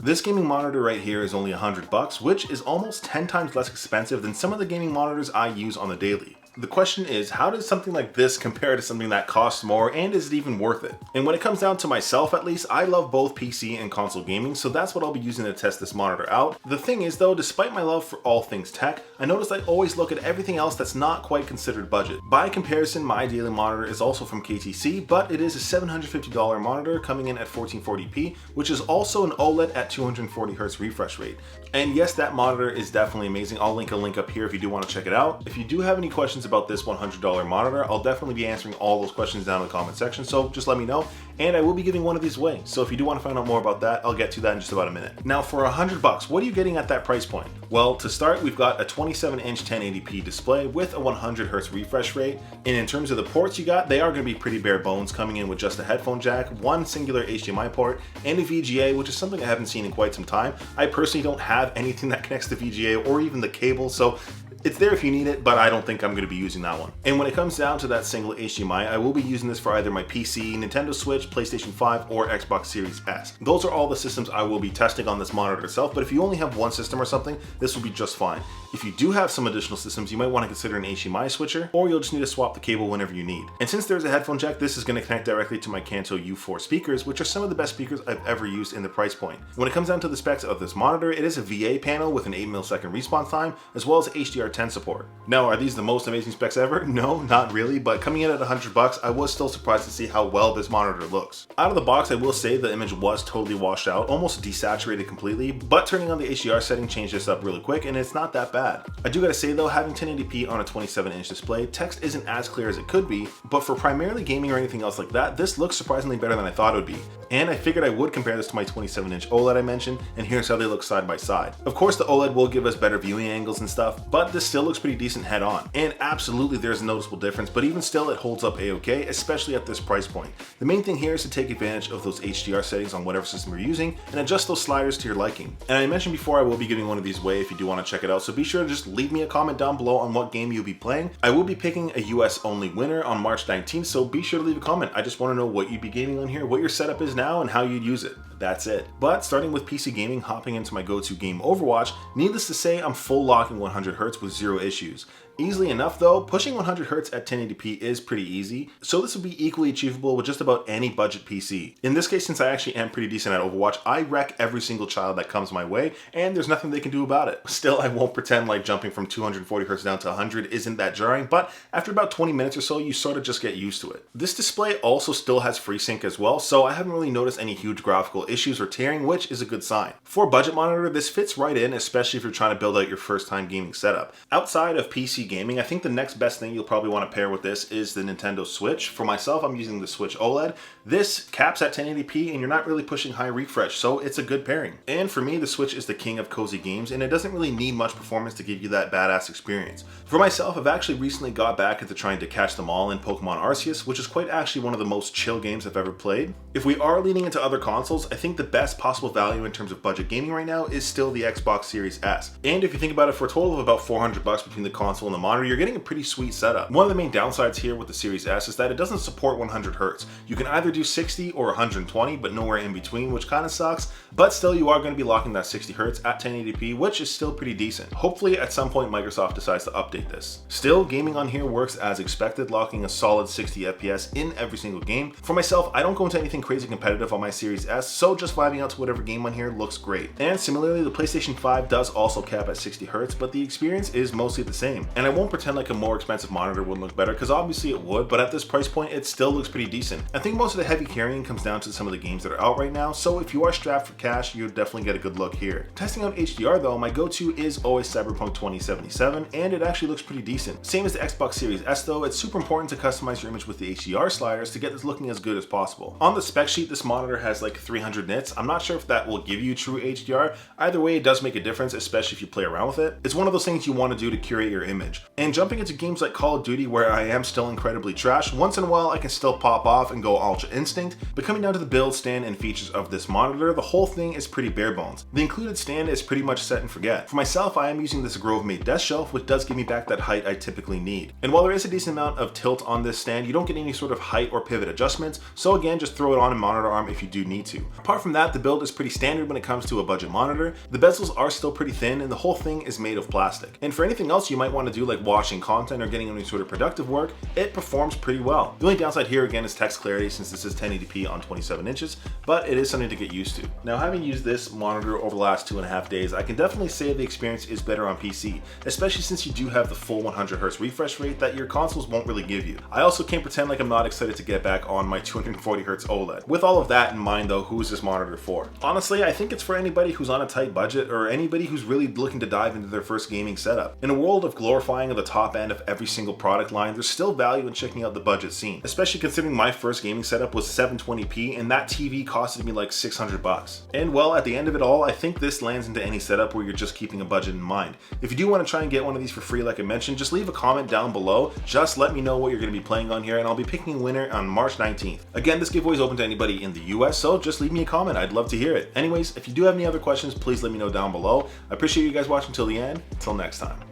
This gaming monitor right here is only $100, which is almost 10 times less expensive than some of the gaming monitors I use on the daily. The question is, how does something like this compare to something that costs more, and is it even worth it? And when it comes down to myself at least, I love both PC and console gaming, so that's what I'll be using to test this monitor out. The thing is though, despite my love for all things tech, I notice I always look at everything else that's not quite considered budget. By comparison, my daily monitor is also from KTC, but it is a $750 monitor coming in at 1440p, which is also an OLED at 240Hz refresh rate. And yes, that monitor is definitely amazing. I'll link a link up here if you do want to check it out. If you do have any questions about this $100 monitor, I'll definitely be answering all those questions down in the comment section, so just let me know, and I will be giving one of these away. So if you do want to find out more about that, I'll get to that in just about a minute. Now for $100, what are you getting at that price point? Well, to start, we've got a 27-inch 1080p display with a 100Hz refresh rate, and in terms of the ports you got, they are going to be pretty bare bones, coming in with just a headphone jack, one singular HDMI port, and a VGA, which is something I haven't seen in quite some time. I personally don't have anything that connects to VGA or even the cable, so it's there if you need it, but I don't think I'm going to be using that one. And when it comes down to that single HDMI, I will be using this for either my PC, Nintendo Switch, PlayStation 5, or Xbox Series S. Those are all the systems I will be testing on this monitor itself, but if you only have one system or something, this will be just fine. If you do have some additional systems, you might want to consider an HDMI switcher, or you'll just need to swap the cable whenever you need. And since there's a headphone jack, this is going to connect directly to my Kanto U4 speakers, which are some of the best speakers I've ever used in the price point. When it comes down to the specs of this monitor, it is a VA panel with an 8ms response time, as well as HDR10 support. Now, are these the most amazing specs ever? No, not really, but coming in at $100, I was still surprised to see how well this monitor looks. Out of the box, I will say the image was totally washed out, almost desaturated completely, but turning on the HDR setting changed this up really quick, and it's not that bad. I do gotta say though, having 1080p on a 27-inch display, text isn't as clear as it could be, but for primarily gaming or anything else like that, this looks surprisingly better than I thought it would be. And I figured I would compare this to my 27-inch OLED I mentioned, and here's how they look side by side. Of course, the OLED will give us better viewing angles and stuff, but this still looks pretty decent head on. And absolutely there's a noticeable difference, but even still it holds up a-okay, especially at this price point. The main thing here is to take advantage of those HDR settings on whatever system you're using and adjust those sliders to your liking. And I mentioned before I will be giving one of these away if you do want to check it out, so be sure to just leave me a comment down below on what game you'll be playing. I will be picking a US only winner on March 19th, so be sure to leave a comment. I just want to know what you'd be gaming on here, what your setup is now, and how you'd use it. That's it. But starting with PC gaming, hopping into my go-to game Overwatch, needless to say, I'm full locking 100Hz with zero issues. Easily enough though, pushing 100Hz at 1080p is pretty easy, so this would be equally achievable with just about any budget PC. In this case, since I actually am pretty decent at Overwatch, I wreck every single child that comes my way, and there's nothing they can do about it. Still, I won't pretend like jumping from 240Hz down to 100 isn't that jarring, but after about 20 minutes or so, you sort of just get used to it. This display also still has FreeSync as well, so I haven't really noticed any huge graphical issues or tearing, which is a good sign. For a budget monitor, this fits right in, especially if you're trying to build out your first time gaming setup. Outside of PC gaming, I think the next best thing you'll probably want to pair with this is the Nintendo Switch. For myself, I'm using the Switch OLED. This caps at 1080p and you're not really pushing high refresh, so it's a good pairing. And for me, the Switch is the king of cozy games, and it doesn't really need much performance to give you that badass experience. For myself, I've actually recently got back into trying to catch them all in Pokemon Arceus, which is quite actually one of the most chill games I've ever played. If we are leaning into other consoles, I think the best possible value in terms of budget gaming right now is still the Xbox Series S. And if you think about it, for a total of about $400 between the console and the monitor, you're getting a pretty sweet setup. One of the main downsides here with the Series S is that it doesn't support 100Hz. You can either do 60 or 120, but nowhere in between, which kind of sucks, but still you are going to be locking that 60Hz at 1080p, which is still pretty decent. Hopefully at some point Microsoft decides to update this. Still, gaming on here works as expected, locking a solid 60 FPS in every single game. For myself, I don't go into anything crazy competitive on my Series S, so just vibing out to whatever game on here looks great. And similarly, the PlayStation 5 does also cap at 60Hz, but the experience is mostly the same. And I won't pretend like a more expensive monitor would look better, because obviously it would, but at this price point it still looks pretty decent. I think most of the heavy carrying comes down to some of the games that are out right now, so if you are strapped for cash, you'll definitely get a good look here. Testing out HDR though, my go-to is always Cyberpunk 2077, and it actually looks pretty decent. Same as the Xbox Series S though, it's super important to customize your image with the HDR sliders to get this looking as good as possible. On the spec sheet, this monitor has like 300 nits. I'm not sure if that will give you true HDR. Either way, it does make a difference, especially if you play around with it. It's one of those things you want to do to curate your image. damage. And jumping into games like Call of Duty, where I am still incredibly trash, once in a while I can still pop off and go Ultra Instinct, but coming down to the build, stand, and features of this monitor, the whole thing is pretty bare bones. The included stand is pretty much set and forget. For myself, I am using this Grove-made desk shelf, which does give me back that height I typically need. And while there is a decent amount of tilt on this stand, you don't get any sort of height or pivot adjustments, so again, just throw it on a monitor arm if you do need to. Apart from that, the build is pretty standard when it comes to a budget monitor. The bezels are still pretty thin, and the whole thing is made of plastic. And for anything else you might want to do, like watching content or getting any sort of productive work, it performs pretty well. The only downside here again is text clarity, since this is 1080p on 27 inches, but it is something to get used to. Now, having used this monitor over the last 2.5 days, I can definitely say the experience is better on PC, especially since you do have the full 100Hz refresh rate that your consoles won't really give you. I also can't pretend like I'm not excited to get back on my 240Hz OLED. With all of that in mind though, who is this monitor for? Honestly, I think it's for anybody who's on a tight budget or anybody who's really looking to dive into their first gaming setup. In a world of glorifying of the top end of every single product line, there's still value in checking out the budget scene, especially considering my first gaming setup was 720p and that TV costed me like 600 bucks. And well, at the end of it all, I think this lands into any setup where you're just keeping a budget in mind. If you do want to try and get one of these for free like I mentioned, just leave a comment down below. Just let me know what you're going to be playing on here, and I'll be picking a winner on March 19th. Again, this giveaway is open to anybody in the US, so just leave me a comment. I'd love to hear it. Anyways, if you do have any other questions, please let me know down below. I appreciate you guys watching till the end. Until next time.